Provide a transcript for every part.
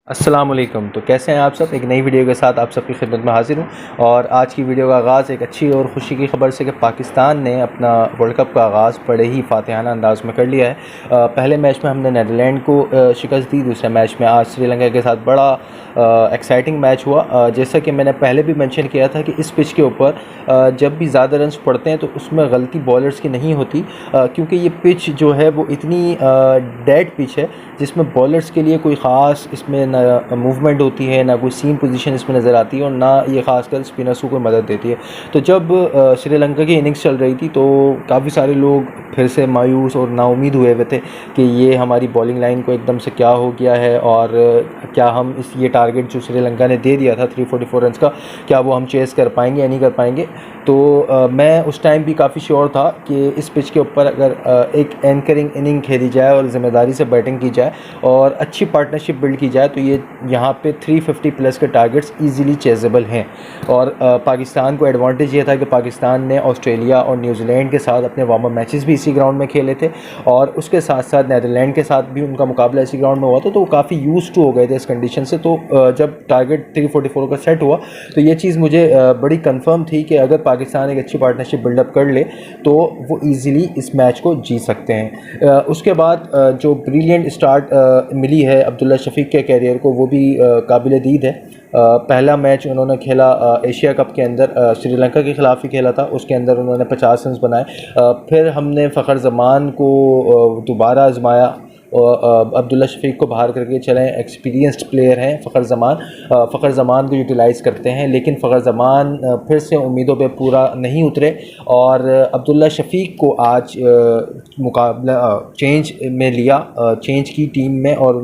अस्सलाम वालेकुम। तो कैसे हैं आप सब। एक नई वीडियो के साथ आप सबकी खिदमत में हाजिर हूँ और आज की वीडियो का आगाज़ एक अच्छी और ख़ुशी की खबर से कि पाकिस्तान ने अपना वर्ल्ड कप का आगाज़ बड़े ही फातिहाना अंदाज में कर लिया है। पहले मैच में हमने नीदरलैंड को शिकस्त दी। दूसरे मैच में आज श्रीलंका के साथ बड़ा एक्साइटिंग मैच हुआ। जैसा कि मैंने पहले भी मेंशन किया था कि इस पिच के ऊपर जब भी ज़्यादा रन्स पड़ते हैं तो उसमें गलती बॉलर्स की नहीं होती, क्योंकि ये पिच जो है वो इतनी डेड पिच है जिसमें बॉलर्स के लिए कोई ख़ास इसमें ना मूवमेंट होती है, ना कोई सीम पोजीशन इसमें नज़र आती है और ना ये ख़ासकर स्पिनर्स को कोई मदद देती है। तो जब श्रीलंका की इनिंग्स चल रही थी तो काफ़ी सारे लोग फिर से मायूस और नाउमीद हुए हुए थे कि ये हमारी बॉलिंग लाइन को एकदम से क्या हो गया है और क्या हम ये टारगेट जो श्रीलंका ने दे दिया था 344 रन्स का, क्या वो हम चेस कर पाएंगे या नहीं कर पाएंगे। तो मैं उस टाइम भी काफ़ी श्योर था कि इस पिच के ऊपर अगर एक एंकरिंग इनिंग खेली जाए और ज़िम्मेदारी से बैटिंग की जाए और अच्छी पार्टनरशिप बिल्ड की जाए तो ये यहाँ पे 350 प्लस के टारगेट्स इजीली चेजेबल हैं। और पाकिस्तान को एडवांटेज ये था कि पाकिस्तान ने ऑस्ट्रेलिया और न्यूजीलैंड के साथ अपने वार्म अप मैचेस भी इसी ग्राउंड में खेले थे और उसके साथ साथ नीदरलैंड के साथ भी उनका मुकाबला इसी ग्राउंड में हुआ था, तो वो काफ़ी यूज्ड टू हो गए थे इस कंडीशन से। तो जब टारगेट 344 का सेट हुआ तो ये चीज़ मुझे बड़ी कंफर्म थी कि अगर पाकिस्तान एक अच्छी पार्टनरशिप बिल्डअप कर ले तो वो ईज़िली इस मैच को जीत सकते हैं। उसके बाद जो ब्रिलियंट स्टार्ट मिली है अब्दुल्ला शफीक के कैरियर को, वो भी काबिल दीद है। पहला मैच उन्होंने खेला एशिया कप के अंदर श्रीलंका के ख़िलाफ़ ही खेला था, उसके अंदर उन्होंने 50 रन बनाए। फिर हमने फ़खर ज़मान को दोबारा आजमाया और अब्दुल्ला शफीक को बाहर करके चलें। एक्सपीरियंस्ड प्लेयर हैं फ़खर ज़मान को यूटिलाइज़ करते हैं, लेकिन फ़खर ज़मान फिर से उम्मीदों पे पूरा नहीं उतरे और अब्दुल्ला शफीक को आज मुकाबला चेंज में लिया, चेंज की टीम में और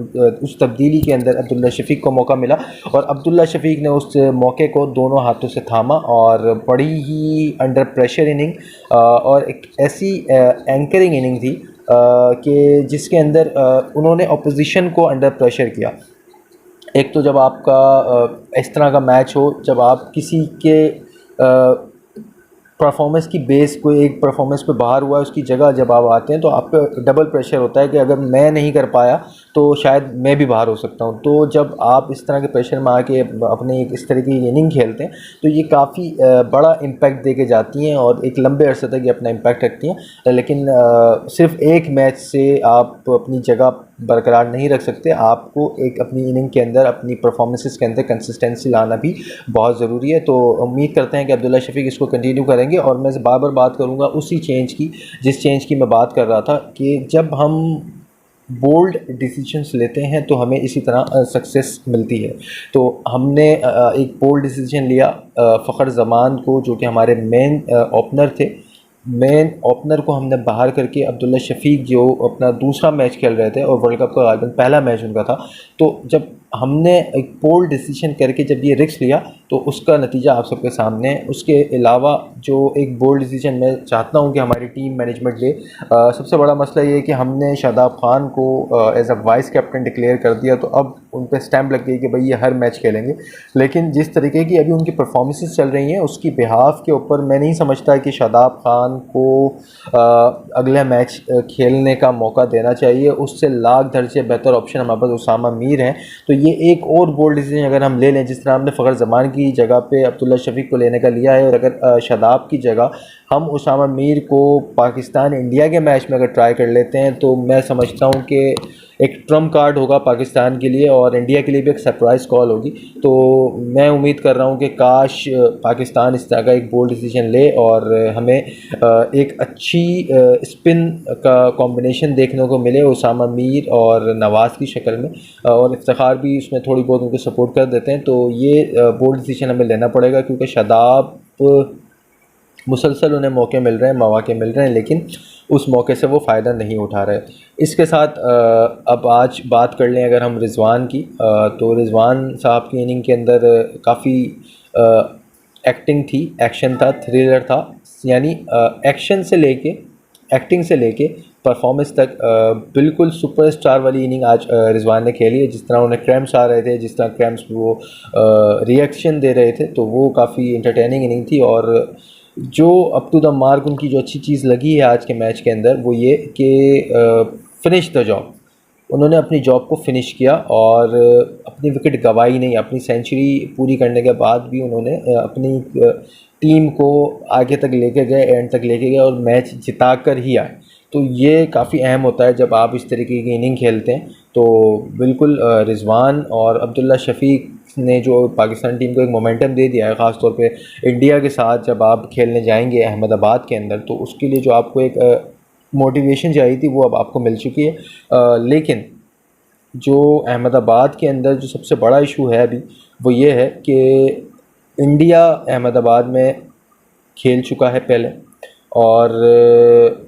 उस तब्दीली के अंदर अब्दुल्ला शफीक को मौका मिला और अब्दुल्ला शफीक ने उस मौके को दोनों हाथों से थामा और बड़ी ही अंडर प्रेशर इनिंग और एक ऐसी एंकरिंग इनिंग थी कि जिसके अंदर उन्होंने अपोजिशन को अंडर प्रेशर किया। एक तो जब आपका इस तरह का मैच हो, जब आप किसी के परफॉर्मेंस की बेस कोई एक परफॉर्मेंस पे बाहर हुआ है उसकी जगह जब आप आते हैं तो आप पे डबल प्रेशर होता है कि अगर मैं नहीं कर पाया तो शायद मैं भी बाहर हो सकता हूँ। तो जब आप इस तरह के प्रेशर में आके अपने इस तरह की इनिंग खेलते हैं तो ये काफ़ी बड़ा इम्पैक्ट दे के जाती हैं और एक लंबे अरसे तक ये अपना इम्पैक्ट रखती हैं। लेकिन सिर्फ एक मैच से आप अपनी जगह बरकरार नहीं रख सकते, आपको एक अपनी इनिंग के अंदर अपनी परफॉर्मेंसेस के अंदर कंसिस्टेंसी लाना भी बहुत ज़रूरी है। तो उम्मीद करते हैं कि अब्दुल्ला शफीक इसको कंटिन्यू करेंगे और मैं बार बार बात करूँगा उसी चेंज की जिस चेंज की मैं बात कर रहा था कि जब हम बोल्ड डिसीजंस लेते हैं तो हमें इसी तरह सक्सेस मिलती है। तो हमने एक बोल्ड डिसीजन लिया फ़खर ज़मान को, जो कि हमारे मेन ओपनर थे, मेन ओपनर को हमने बाहर करके अब्दुल्ला शफीक जो अपना दूसरा मैच खेल रहे थे और वर्ल्ड कप का गालिबन पहला मैच उनका था, तो जब हमने एक बोल्ड डिसीजन करके जब ये रिस्क लिया तो उसका नतीजा आप सबके सामने है। उसके अलावा जो एक बोल्ड डिसीजन मैं चाहता हूँ कि हमारी टीम मैनेजमेंट ले, सबसे बड़ा मसला ये है कि हमने शादाब खान को as a vice captain declare कर दिया, तो अब उन पर स्टैम्प लग गई कि भाई ये हर मैच खेलेंगे। लेकिन जिस तरीके की अभी उनकी परफॉर्मेंसेस चल रही हैं उसकी बिहाफ के ऊपर मैं नहीं समझता कि शादाब खान को अगला मैच खेलने का मौका देना चाहिए। उससे लाख दर्जे बेहतर ऑप्शन हमारे पास उसामा मीर हैं। तो ये एक और बोल्ड डिसीजन अगर हम ले लें, जिस तरह हमने फ़खर ज़मान की जगह पे अब्दुल्ला शफीक को लेने का लिया है और अगर शादाब की जगह हम उसामा मीर को पाकिस्तान इंडिया के मैच में अगर ट्राई कर लेते हैं तो मैं समझता हूँ कि एक ट्रम्प कार्ड होगा पाकिस्तान के लिए और इंडिया के लिए भी एक सरप्राइज़ कॉल होगी। तो मैं उम्मीद कर रहा हूँ कि काश पाकिस्तान इस तरह का एक बोल्ड डिसीजन ले और हमें एक अच्छी स्पिन का कॉम्बिनेशन देखने को मिले उसामा मीर और नवाज़ की शक्ल में, और इफ्तिखार भी इसमें थोड़ी बहुत उनको सपोर्ट कर देते हैं। तो ये बोल्ड डिसीजन हमें लेना पड़ेगा क्योंकि शादाब मुसलसल उन्हें मौके मिल रहे हैं, मौके मिल रहे हैं, लेकिन उस मौके से वो फ़ायदा नहीं उठा रहे। इसके साथ अब आज बात कर लें अगर हम रिजवान की, तो रिजवान साहब की इनिंग के अंदर काफ़ी एक्टिंग थी, एक्शन था, थ्रिलर था, यानी एक्शन से लेके एक्टिंग से लेके परफॉर्मेंस तक बिल्कुल सुपरस्टार वाली इनिंग आज रिजवान ने खेली है। जिस तरह उन्हें क्रैम्प्स आ रहे थे, जिस तरह क्रैम्प्स पे वो रिएक्शन दे रहे थे, तो वो काफ़ी इंटरटेनिंग इनिंग थी। और जो अप टू द मार्क उनकी जो अच्छी चीज़ लगी है आज के मैच के अंदर वो ये कि फिनिश द जॉब, उन्होंने अपनी जॉब को फिनिश किया और अपनी विकेट गंवाई नहीं। अपनी सेंचुरी पूरी करने के बाद भी उन्होंने अपनी टीम को आगे तक लेके गए, एंड तक लेके गए और मैच जिता कर ही आए। तो ये काफ़ी अहम होता है जब आप इस तरीके की इनिंग खेलते हैं। तो बिल्कुल रिजवान और अब्दुल्ला शफीक ने जो पाकिस्तान टीम को एक मोमेंटम दे दिया है, ख़ास तौर पे इंडिया के साथ जब आप खेलने जाएंगे अहमदाबाद के अंदर, तो उसके लिए जो आपको एक मोटिवेशन चाहिए थी वो अब आपको मिल चुकी है। लेकिन जो अहमदाबाद के अंदर जो सबसे बड़ा इशू है अभी, वो ये है कि इंडिया अहमदाबाद में खेल चुका है पहले, और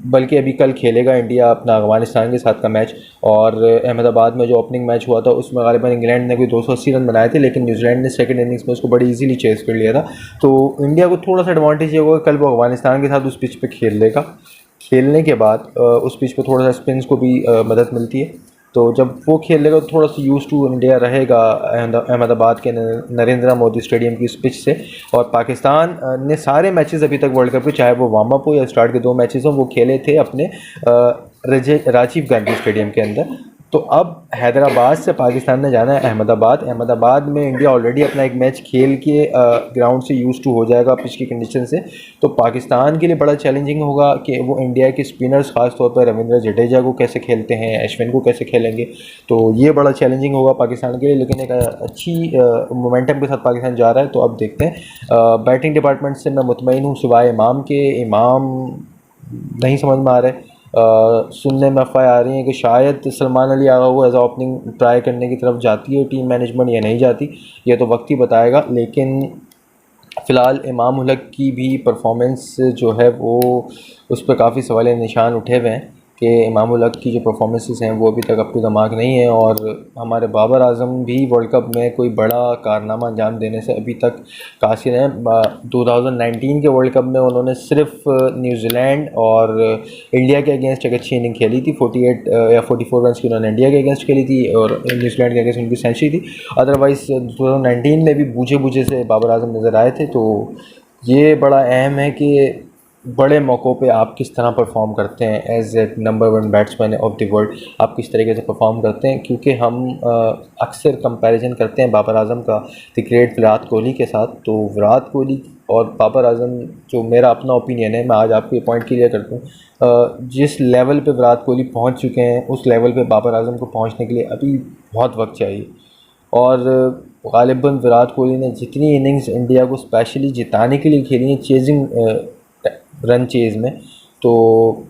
बल्कि अभी कल खेलेगा इंडिया अपना अफ़गानिस्तान के साथ का मैच। और अहमदाबाद में जो ओपनिंग मैच हुआ था उसमें ग़ालिबन इंग्लैंड ने कोई 280 रन बनाए थे, लेकिन न्यूजीलैंड ने सेकंड इनिंग्स में उसको बड़ी इजीली चेस कर लिया था। तो इंडिया को थोड़ा सा एडवांटेज ये होगा, कल वो अफ़गानिस्तान के साथ उस पिच पे खेल लेगा। खेलने के बाद उस पिच पे थोड़ा सा स्पिन्स को भी मदद मिलती है। तो जब वो खेल लेगा तो थोड़ा सा यूज़ टू इंडिया रहेगा अहमदाबाद के नरेंद्र मोदी स्टेडियम की इस पिच से। और पाकिस्तान ने सारे मैचेस अभी तक वर्ल्ड कप के, चाहे वो वार्म अप हो या स्टार्ट के 2 मैचेस हों, वो खेले थे अपने राजीव गांधी स्टेडियम के अंदर। तो अब हैदराबाद से पाकिस्तान ने जाना है अहमदाबाद। अहमदाबाद में इंडिया ऑलरेडी अपना एक मैच खेल के ग्राउंड से यूज़ टू हो जाएगा पिच की कंडीशन से। तो पाकिस्तान के लिए बड़ा चैलेंजिंग होगा कि वो इंडिया के स्पिनर्स ख़ास तौर पर रविंद्र जडेजा को कैसे खेलते हैं, अश्विन को कैसे खेलेंगे। तो ये बड़ा चैलेंजिंग होगा पाकिस्तान के लिए, लेकिन एक अच्छी मोमेंटम के साथ पाकिस्तान जा रहा है। तो अब देखते हैं। बैटिंग डिपार्टमेंट से मैं मुतमईन हूँ, सिवाय इमाम के। इमाम नहीं समझ में आ रहे। सुनने में अफवाहें आ रही हैं कि शायद सलमान अली आगा वो एज ओपनिंग ट्राई करने की तरफ जाती है टीम मैनेजमेंट या नहीं जाती, ये तो वक्त ही बताएगा। लेकिन फ़िलहाल इमाम उल हक की भी परफॉर्मेंस जो है वो उस पर काफ़ी सवाल निशान उठे हुए हैं कि इमाम उल हक की जो परफॉर्मेंसेस हैं वो अभी तक अप टू द मार्क नहीं है। और हमारे बाबर आज़म भी वर्ल्ड कप में कोई बड़ा कारनामा अंजाम देने से अभी तक कासिर हैं। 2019 के वर्ल्ड कप में उन्होंने सिर्फ न्यूजीलैंड और इंडिया के अगेंस्ट एक अच्छी इनिंग खेली थी। 48 या 44 रन की उन्होंने इंडिया के अगेंस्ट खेली थी और न्यूजीलैंड के अगेंस्ट उनकी सेंचुरी थी। अदरवाइज़ 2019 में भी बूझे बूझे से बाबर आज़म नज़र आए थे। तो ये बड़ा अहम है कि बड़े मौक़ों पे आप किस तरह परफॉर्म करते हैं as a number 1 batsman of the world, आप किस तरीके से परफॉर्म करते हैं। क्योंकि हम अक्सर कंपैरिजन करते हैं बाबर आज़म का द ग्रेट विराट कोहली के साथ। तो विराट कोहली और बाबर आज़म, जो मेरा अपना ओपिनियन है, मैं आज आपको ये पॉइंट क्लियर करता हूँ। जिस लेवल पे विराट कोहली पहुँच चुके हैं उस लेवल पे बाबर आज़म को पहुँचने के लिए अभी बहुत वक्त चाहिए। और ग़ालिबन विराट कोहली ने जितनी इनिंग्स इंडिया को स्पेशली जिताने के लिए खेली हैं चेजिंग रन चेज़ में, तो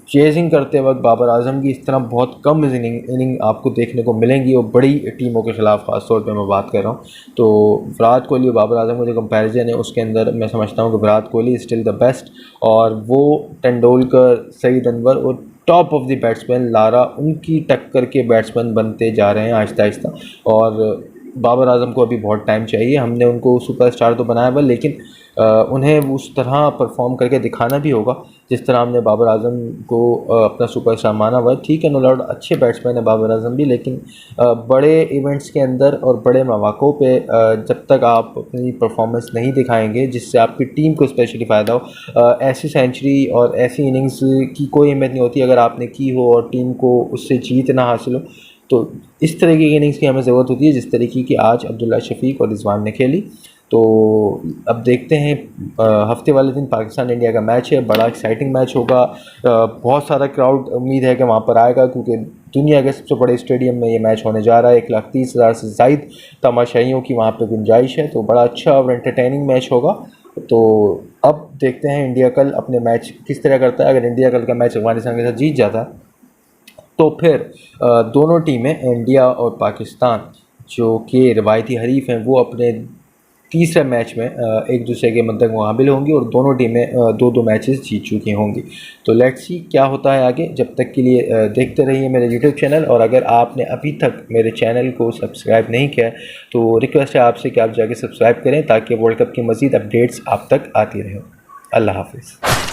चेजिंग करते वक्त बाबर आज़म की इस तरह बहुत कम इनिंग आपको देखने को मिलेंगी, और बड़ी टीमों के ख़िलाफ़ ख़ास तौर पे मैं बात कर रहा हूँ। तो विराट कोहली और बाबर आज़म का जो कंपैरिजन है उसके अंदर मैं समझता हूँ कि Virat Kohli is still the best, और वो तेंदुलकर, सईद अनवर और top of the batsman Lara, उनकी टक्कर के बैट्समैन बनते जा रहे हैं आहिस्ता आहिस्ता। और बाबर आज़म को अभी बहुत टाइम चाहिए। हमने उनको सुपरस्टार तो बनाया हुआ, लेकिन उन्हें उस तरह परफॉर्म करके दिखाना भी होगा जिस तरह हमने बाबर आज़म को अपना सुपरस्टार माना हुआ है। ठीक है, नो डाउट अच्छे बैट्समैन है बाबर आज़म भी, लेकिन बड़े इवेंट्स के अंदर और बड़े मौक़ों पे जब तक आप अपनी परफॉर्मेंस नहीं दिखाएंगे जिससे आपकी टीम को स्पेशली फ़ायदा हो, ऐसी सेंचुरी और ऐसी इनिंग्स की कोई अहमियत नहीं होती अगर आपने की हो और टीम को उससे जीत ना हासिल हो। तो इस तरीके की इनिंग्स की हमें ज़रूरत होती है जिस तरीके की आज अब्दुल्ला शफीक और रिजवान ने खेली। तो अब देखते हैं, हफ्ते वाले दिन पाकिस्तान इंडिया का मैच है, बड़ा एक्साइटिंग मैच होगा। बहुत सारा क्राउड उम्मीद है कि वहाँ पर आएगा, क्योंकि दुनिया के सबसे बड़े स्टेडियम में ये मैच होने जा रहा है। 1,30,000 से ज़ायद तमाशाइयों की वहाँ पर गुंजाइश है। तो बड़ा अच्छा और एंटरटेनिंग मैच होगा। तो अब देखते हैं इंडिया कल अपने मैच किस तरह करता है। अगर इंडिया कल का मैच अफगानिस्तान के साथ जीत जाता तो फिर दोनों टीमें, इंडिया और पाकिस्तान, जो कि रिवायती हरीफ हैं, वो अपने तीसरे मैच में एक दूसरे के मद्देनज़र मुकाबिल होंगी और दोनों टीमें 2-2 मैचेस जीत चुकी होंगी। तो लेट्स सी क्या होता है आगे। जब तक के लिए देखते रहिए मेरे यूट्यूब चैनल, और अगर आपने अभी तक मेरे चैनल को सब्सक्राइब नहीं किया है तो रिक्वेस्ट है आपसे कि आप जाके सब्सक्राइब करें ताकि वर्ल्ड कप की मज़ीद अपडेट्स आप तक आती रहें। अल्लाह हाफ़िज़।